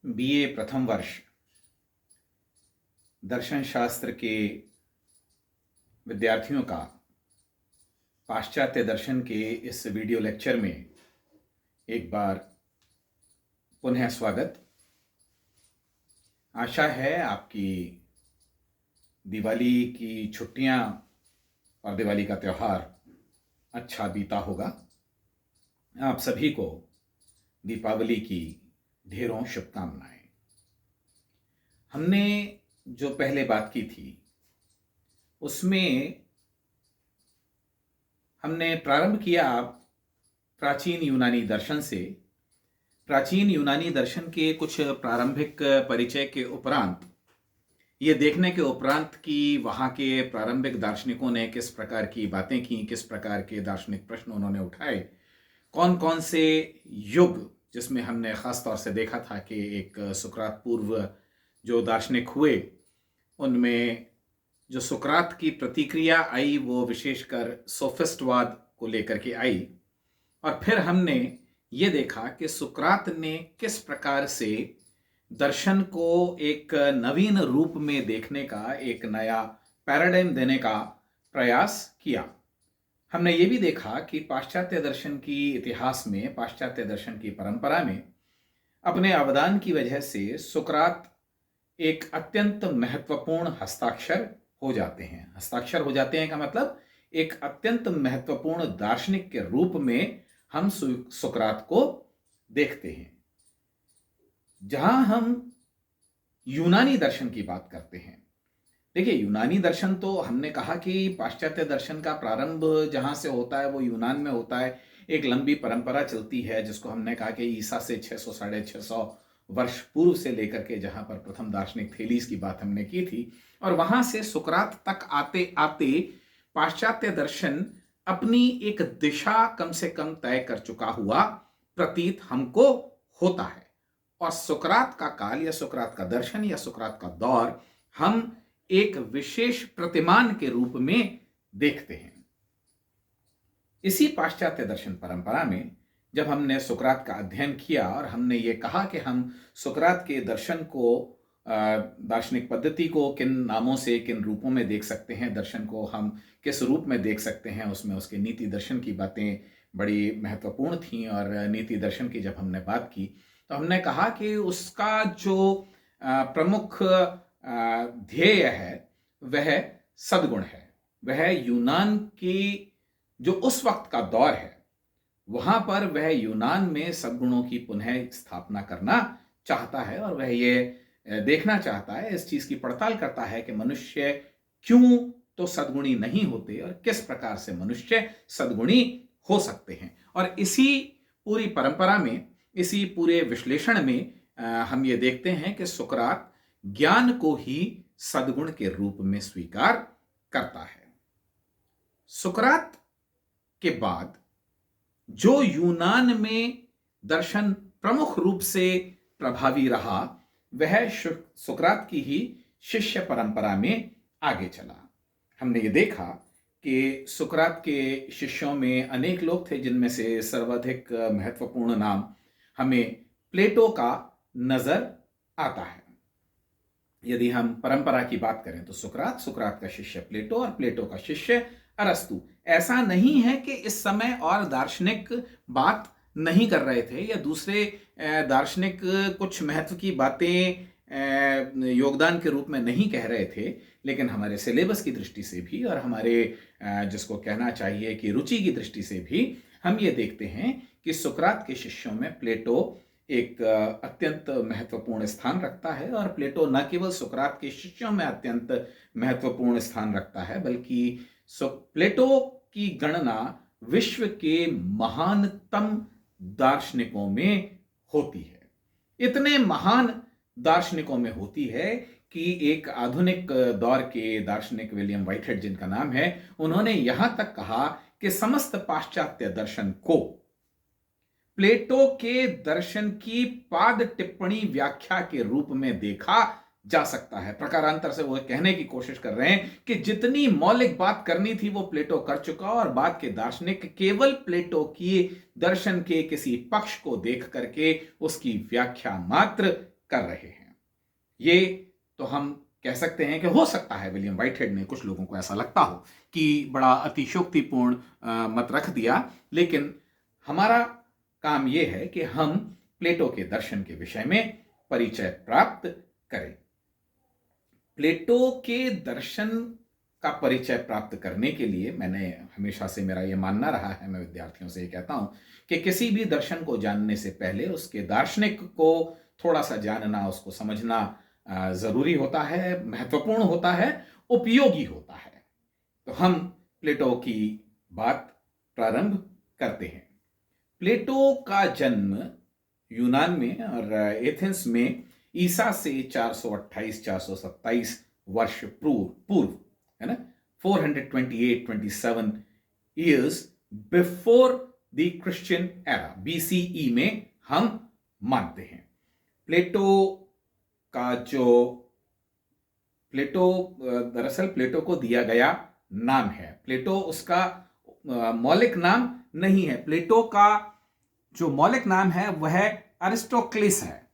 BA प्रथम वर्ष दर्शन शास्त्र के विद्यार्थियों का पाश्चात्य दर्शन के इस वीडियो लेक्चर में एक बार पुनः स्वागत। आशा है आपकी दिवाली की छुट्टियां और दिवाली का त्यौहार अच्छा बीता होगा। आप सभी को दीपावली की ढेरों शुभकामनाएं। हमने जो पहले बात की थी उसमें हमने प्रारंभ किया प्राचीन यूनानी दर्शन से। प्राचीन यूनानी दर्शन के कुछ प्रारंभिक परिचय के उपरांत ये देखने के उपरांत कि वहाँ के प्रारंभिक दार्शनिकों ने किस प्रकार की बातें की, किस प्रकार के दार्शनिक प्रश्न उन्होंने उठाए, कौन कौन से युग, जिसमें हमने ख़ास तौर से देखा था कि एक सुकरात पूर्व जो दार्शनिक हुए उनमें जो सुकरात की प्रतिक्रिया आई वो विशेषकर सोफिस्टवाद को लेकर के आई। और फिर हमने ये देखा कि सुकरात ने किस प्रकार से दर्शन को एक नवीन रूप में देखने का, एक नया पैराडाइम देने का प्रयास किया। हमने ये भी देखा कि पाश्चात्य दर्शन की इतिहास में, पाश्चात्य दर्शन की परंपरा में अपने अवदान की वजह से सुकरात एक अत्यंत महत्वपूर्ण हस्ताक्षर हो जाते हैं। हस्ताक्षर हो जाते हैं का मतलब एक अत्यंत महत्वपूर्ण दार्शनिक के रूप में हम सुकरात को देखते हैं। जहां हम यूनानी दर्शन की बात करते हैं, देखिए यूनानी दर्शन तो हमने कहा कि पाश्चात्य दर्शन का प्रारंभ जहां से होता है वो यूनान में होता है। एक लंबी परंपरा चलती है जिसको हमने कहा कि ईसा से 600 साढ़े 600 वर्ष पूर्व से लेकर के, जहां पर प्रथम दार्शनिक थेलीस की बात हमने की थी, और वहां से सुकरात तक आते आते पाश्चात्य दर्शन अपनी एक दिशा कम से कम तय कर चुका हुआ प्रतीत हमको होता है। और सुकरात का काल या सुकरात का दर्शन या सुकरात का दौर हम एक विशेष प्रतिमान के रूप में देखते हैं। इसी पाश्चात्य दर्शन परंपरा में जब हमने सुकरात का अध्ययन किया और हमने ये कहा कि हम सुकरात के दर्शन को, दार्शनिक पद्धति को किन नामों से, किन रूपों में देख सकते हैं, दर्शन को हम किस रूप में देख सकते हैं, उसमें उसके नीति दर्शन की बातें बड़ी महत्वपूर्ण थीं। और नीति दर्शन की जब हमने बात की तो हमने कहा कि उसका जो प्रमुख ध्येय है वह सद्गुण है। वह यूनान की जो उस वक्त का दौर है वहां पर वह यूनान में सद्गुणों की पुनः स्थापना करना चाहता है और वह ये देखना चाहता है, इस चीज की पड़ताल करता है कि मनुष्य क्यों तो सद्गुणी नहीं होते और किस प्रकार से मनुष्य सद्गुणी हो सकते हैं। और इसी पूरी परंपरा में, इसी पूरे विश्लेषण में हम ये देखते हैं कि सुकरात ज्ञान को ही सद्गुण के रूप में स्वीकार करता है। सुकरात के बाद जो यूनान में दर्शन प्रमुख रूप से प्रभावी रहा वह सुकरात की ही शिष्य परंपरा में आगे चला। हमने ये देखा कि सुकरात के शिष्यों में अनेक लोग थे, जिनमें से सर्वाधिक महत्वपूर्ण नाम हमें प्लेटो का नजर आता है। यदि हम परंपरा की बात करें तो सुकरात, सुकरात का शिष्य प्लेटो और प्लेटो का शिष्य अरस्तु। ऐसा नहीं है कि इस समय और दार्शनिक बात नहीं कर रहे थे या दूसरे दार्शनिक कुछ महत्व की बातें योगदान के रूप में नहीं कह रहे थे, लेकिन हमारे सिलेबस की दृष्टि से भी और हमारे जिसको कहना चाहिए कि रुचि की दृष्टि से भी हम ये देखते हैं कि सुकरात के शिष्यों में प्लेटो एक अत्यंत महत्वपूर्ण स्थान रखता है। और प्लेटो न केवल सुकरात के शिष्यों में अत्यंत महत्वपूर्ण स्थान रखता है, बल्कि प्लेटो की गणना विश्व के महानतम दार्शनिकों में होती है। इतने महान दार्शनिकों में होती है कि एक आधुनिक दौर के दार्शनिक विलियम व्हाइटहेड, जिनका नाम है, उन्होंने यहां तक कहा कि समस्त पाश्चात्य दर्शन को प्लेटो के दर्शन की पाद टिप्पणी व्याख्या के रूप में देखा जा सकता है। प्रकारांतर से वो कहने की कोशिश कर रहे हैं कि जितनी मौलिक बात करनी थी वो प्लेटो कर चुका और बाद के दार्शनिक केवल प्लेटो की दर्शन के किसी पक्ष को देख करके उसकी व्याख्या मात्र कर रहे हैं। ये तो हम कह सकते हैं कि हो सकता है विलियम व्हाइटहेड ने, कुछ लोगों को ऐसा लगता हो कि बड़ा अतिशयोक्तिपूर्ण मत रख दिया, लेकिन हमारा काम यह है कि हम प्लेटो के दर्शन के विषय में परिचय प्राप्त करें। प्लेटो के दर्शन का परिचय प्राप्त करने के लिए मैंने हमेशा से, मेरा यह मानना रहा है, मैं विद्यार्थियों से ये कहता हूं कि किसी भी दर्शन को जानने से पहले उसके दार्शनिक को थोड़ा सा जानना, उसको समझना जरूरी होता है, महत्वपूर्ण होता है, उपयोगी होता है। तो हम प्लेटो की बात प्रारंभ करते हैं। प्लेटो का जन्म यूनान में और एथेंस में ईसा से 428-427 वर्ष पूर्व, है ना, 428-27 years before the Christian era, BCE में हम मानते हैं। प्लेटो दरअसल प्लेटो को दिया गया नाम है। प्लेटो उसका मौलिक नाम नहीं है। प्लेटो का जो मौलिक नाम है वह अरिस्टोक्लेस है।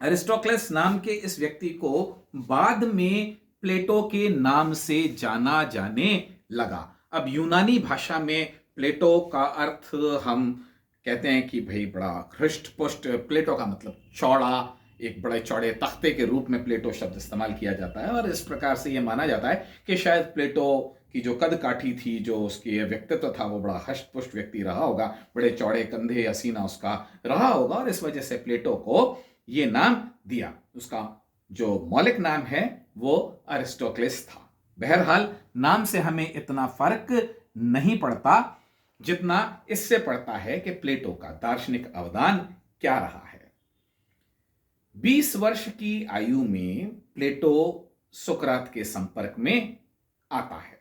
अरिस्टोक्लेस नाम के इस व्यक्ति को बाद में प्लेटो के नाम से जाना जाने लगा। अब यूनानी भाषा में प्लेटो का अर्थ हम कहते हैं कि भाई बड़ा हृष्ट पुष्ट, प्लेटो का मतलब चौड़ा, एक बड़े चौड़े तख्ते के रूप में प्लेटो शब्द इस्तेमाल किया जाता है, और इस प्रकार से यह माना जाता है कि शायद प्लेटो की जो कद काठी थी, जो उसके व्यक्तित्व था, वो बड़ा हष्ट पुष्ट व्यक्ति रहा होगा, बड़े चौड़े कंधे, हसीना उसका रहा होगा, और इस वजह से प्लेटो को ये नाम दिया। उसका जो मौलिक नाम है वो अरिस्टोक्लेस था। बहरहाल नाम से हमें इतना फर्क नहीं पड़ता जितना इससे पड़ता है कि प्लेटो का दार्शनिक अवदान क्या रहा है। 20 वर्ष की आयु में प्लेटो सुकरात के संपर्क में आता है,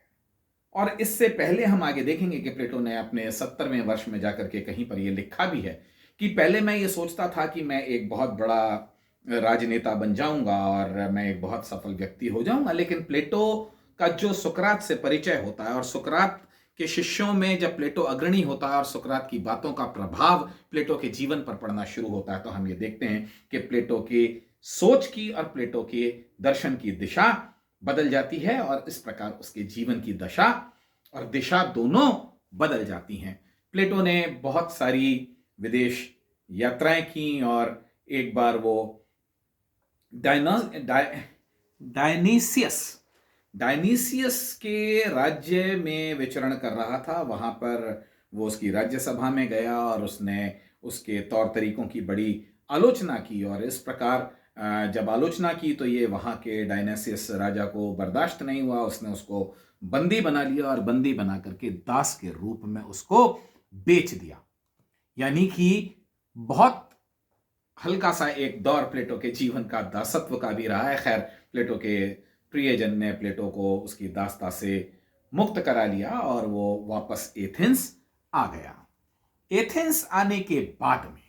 और इससे पहले हम आगे देखेंगे कि प्लेटो ने अपने 70वें वर्ष में जाकर के कहीं पर यह लिखा भी है कि पहले मैं ये सोचता था कि मैं एक बहुत बड़ा राजनेता बन जाऊंगा और मैं एक बहुत सफल व्यक्ति हो जाऊंगा, लेकिन प्लेटो का जो सुकरात से परिचय होता है और सुकरात के शिष्यों में जब प्लेटो अग्रणी होता है और सुकरात की बातों का प्रभाव प्लेटो के जीवन पर पड़ना शुरू होता है, तो हम ये देखते हैं कि प्लेटो के सोच की और प्लेटो के दर्शन की दिशा बदल जाती है, और इस प्रकार उसके जीवन की दशा और दिशा दोनों बदल जाती हैं। प्लेटो ने बहुत सारी विदेश यात्राएं की, और एक बार वो डायनीसियस के राज्य में विचरण कर रहा था। वहां पर वो उसकी राज्यसभा में गया और उसने उसके तौर तरीकों की बड़ी आलोचना की, और इस प्रकार जब आलोचना की तो ये वहां के डायनीसियस राजा को बर्दाश्त नहीं हुआ। उसने उसको बंदी बना लिया और बंदी बना करके दास के रूप में उसको बेच दिया। यानी कि बहुत हल्का सा एक दौर प्लेटो के जीवन का दासत्व का भी रहा है। खैर, प्लेटो के प्रियजन ने प्लेटो को उसकी दासता से मुक्त करा लिया और वो वापस एथेंस आ गया। एथेंस आने के बाद में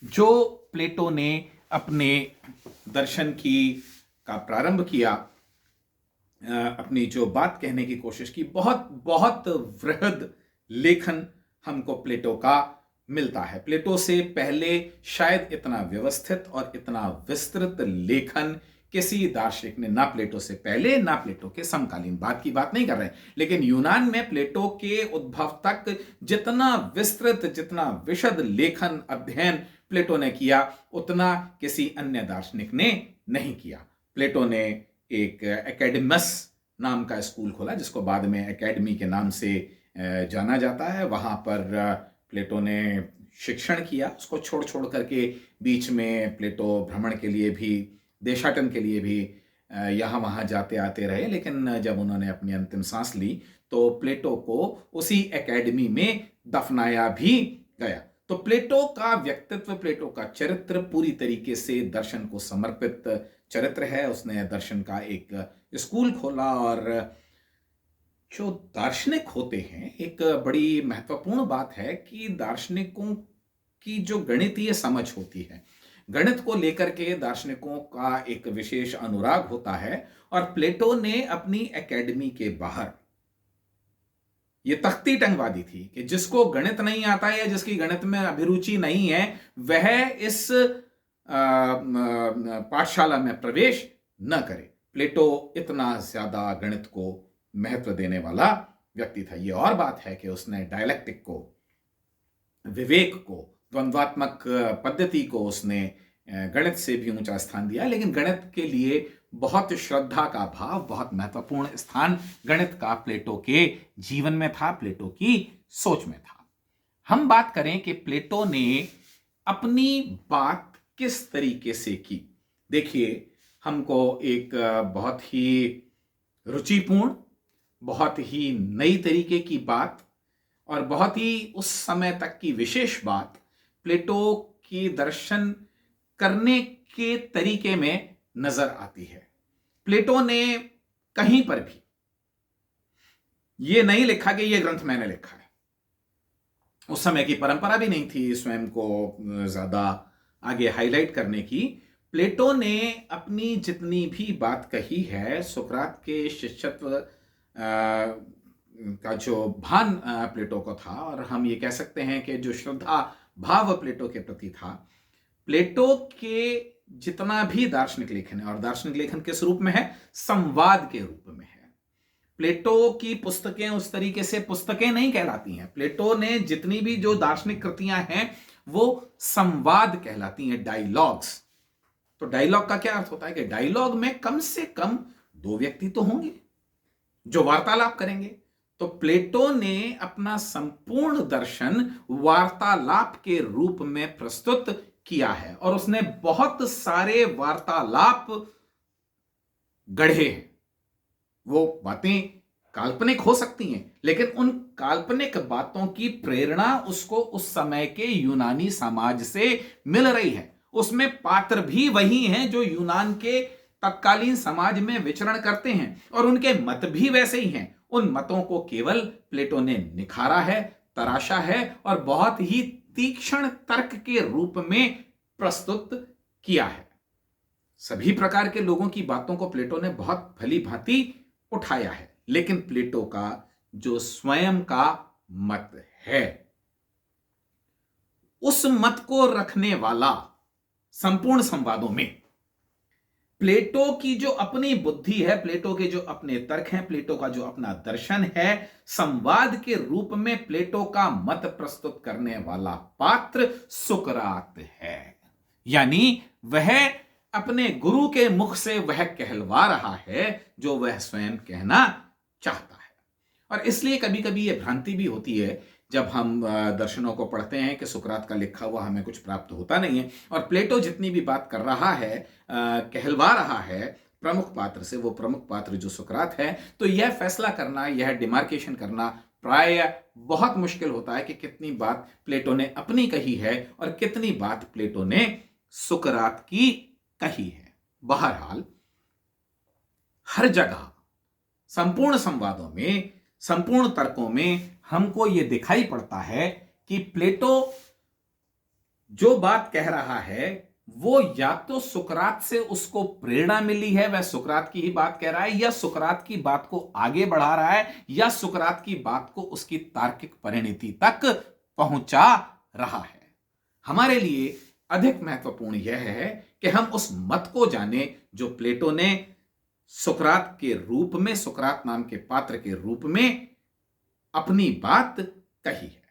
जो प्लेटो ने अपने दर्शन का प्रारंभ किया, अपनी जो बात कहने की कोशिश की, बहुत बहुत वृहद लेखन हमको प्लेटो का मिलता है। प्लेटो से पहले शायद इतना व्यवस्थित और इतना विस्तृत लेखन किसी दार्शनिक ने, ना प्लेटो से पहले ना प्लेटो के समकालीन, बात की बात नहीं कर रहे हैं, लेकिन यूनान में प्लेटो के उद्भव तक जितना विस्तृत, जितना विशद लेखन अध्ययन प्लेटो ने किया, उतना किसी अन्य दार्शनिक ने नहीं किया। प्लेटो ने एक एकेडमस नाम का स्कूल खोला, जिसको बाद में एकेडमी के नाम से जाना जाता है। वहां पर प्लेटो ने शिक्षण किया। उसको छोड़ छोड़ करके बीच में प्लेटो भ्रमण के लिए भी, देशाटन के लिए भी यहाँ वहाँ जाते आते रहे, लेकिन जब उन्होंने अपनी अंतिम सांस ली तो प्लेटो को उसी एकेडमी में दफनाया भी गया। तो प्लेटो का व्यक्तित्व, प्लेटो का चरित्र पूरी तरीके से दर्शन को समर्पित चरित्र है। उसने दर्शन का एक स्कूल खोला, और जो दार्शनिक होते हैं, एक बड़ी महत्वपूर्ण बात है कि दार्शनिकों की जो गणितीय समझ होती है, गणित को लेकर के दार्शनिकों का एक विशेष अनुराग होता है। और प्लेटो ने अपनी एकेडमी के बाहर ये तख्ती टंगवा दी थी कि जिसको गणित नहीं आता है या जिसकी गणित में अभिरुचि नहीं है, वह इस पाठशाला में प्रवेश न करे। प्लेटो इतना ज्यादा गणित को महत्व देने वाला व्यक्ति था। ये और बात है कि उसने डायलेक्टिक को, विवेक को, द्वंद्वात्मक पद्धति को उसने गणित से भी ऊंचा स्थान दिया, लेकिन गणित के लिए बहुत श्रद्धा का भाव, बहुत महत्वपूर्ण स्थान गणित का प्लेटो के जीवन में था, प्लेटो की सोच में था। हम बात करें कि प्लेटो ने अपनी बात किस तरीके से की। देखिए, हमको एक बहुत ही रुचिपूर्ण, बहुत ही नई तरीके की बात और बहुत ही उस समय तक की विशेष बात प्लेटो की दर्शन करने के तरीके में नजर आती है। प्लेटो ने कहीं पर भी यह नहीं लिखा कि यह ग्रंथ मैंने लिखा है। उस समय की परंपरा भी नहीं थी स्वयं को ज्यादा आगे हाईलाइट करने की। प्लेटो ने अपनी जितनी भी बात कही है, सुकरात के शिष्यत्व का जो भान प्लेटो को था, और हम ये कह सकते हैं कि जो श्रद्धा भाव प्लेटो के प्रति था, प्लेटो के जितना भी दार्शनिक लेखन है, और दार्शनिक लेखन किस रूप में है? संवाद के रूप में है। प्लेटो की पुस्तकें उस तरीके से पुस्तकें नहीं कहलाती हैं। प्लेटो ने जितनी भी जो दार्शनिक कृतियां हैं वो संवाद कहलाती हैं, डायलॉग्स। तो डायलॉग का क्या अर्थ होता है कि डायलॉग में कम से कम दो व्यक्ति तो होंगे जो वार्तालाप करेंगे। तो प्लेटो ने अपना संपूर्ण दर्शन वार्तालाप के रूप में प्रस्तुत किया है, और उसने बहुत सारे वार्तालाप गढ़े हैं। वो बातें काल्पनिक हो सकती हैं, लेकिन उन काल्पनिक बातों की प्रेरणा उसको उस समय के यूनानी समाज से मिल रही है। उसमें पात्र भी वही हैं जो यूनान के तत्कालीन समाज में विचरण करते हैं, और उनके मत भी वैसे ही हैं। उन मतों को केवल प्लेटो ने निखारा है, तराशा है, और बहुत ही तीक्ष्ण तर्क के रूप में प्रस्तुत किया है। सभी प्रकार के लोगों की बातों को प्लेटो ने बहुत भली भांति उठाया है, लेकिन प्लेटो का जो स्वयं का मत है, उस मत को रखने वाला संपूर्ण संवादों में प्लेटो की जो अपनी बुद्धि है, प्लेटो के जो अपने तर्क हैं, प्लेटो का जो अपना दर्शन है, संवाद के रूप में प्लेटो का मत प्रस्तुत करने वाला पात्र सुकरात है। यानी वह अपने गुरु के मुख से वह कहलवा रहा है जो वह स्वयं कहना चाहता है। और इसलिए कभी कभी यह भ्रांति भी होती है जब हम दर्शनों को पढ़ते हैं कि सुकरात का लिखा हुआ हमें कुछ प्राप्त होता नहीं है, और प्लेटो जितनी भी बात कर रहा है, कहलवा रहा है प्रमुख पात्र से, वो प्रमुख पात्र जो सुकरात है, तो यह फैसला करना, यह डिमार्केशन करना प्राय बहुत मुश्किल होता है कि कितनी बात प्लेटो ने अपनी कही है और कितनी बात प्लेटो ने सुकरात की कही है। बहरहाल हर जगह संपूर्ण संवादों में, संपूर्ण तर्कों में हमको यह दिखाई पड़ता है कि प्लेटो जो बात कह रहा है वो या तो सुकरात से उसको प्रेरणा मिली है, वह सुकरात की ही बात कह रहा है, या सुकरात की बात को आगे बढ़ा रहा है, या सुकरात की बात को उसकी तार्किक परिणति तक पहुंचा रहा है। हमारे लिए अधिक महत्वपूर्ण यह है कि हम उस मत को जाने जो प्लेटो ने सुकरात के रूप में, सुकरात नाम के पात्र के रूप में अपनी बात कही है।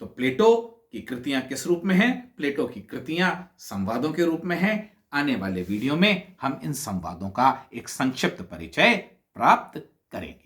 तो प्लेटो की कृतियां किस रूप में हैं? प्लेटो की कृतियां संवादों के रूप में हैं। आने वाले वीडियो में हम इन संवादों का एक संक्षिप्त परिचय प्राप्त करेंगे।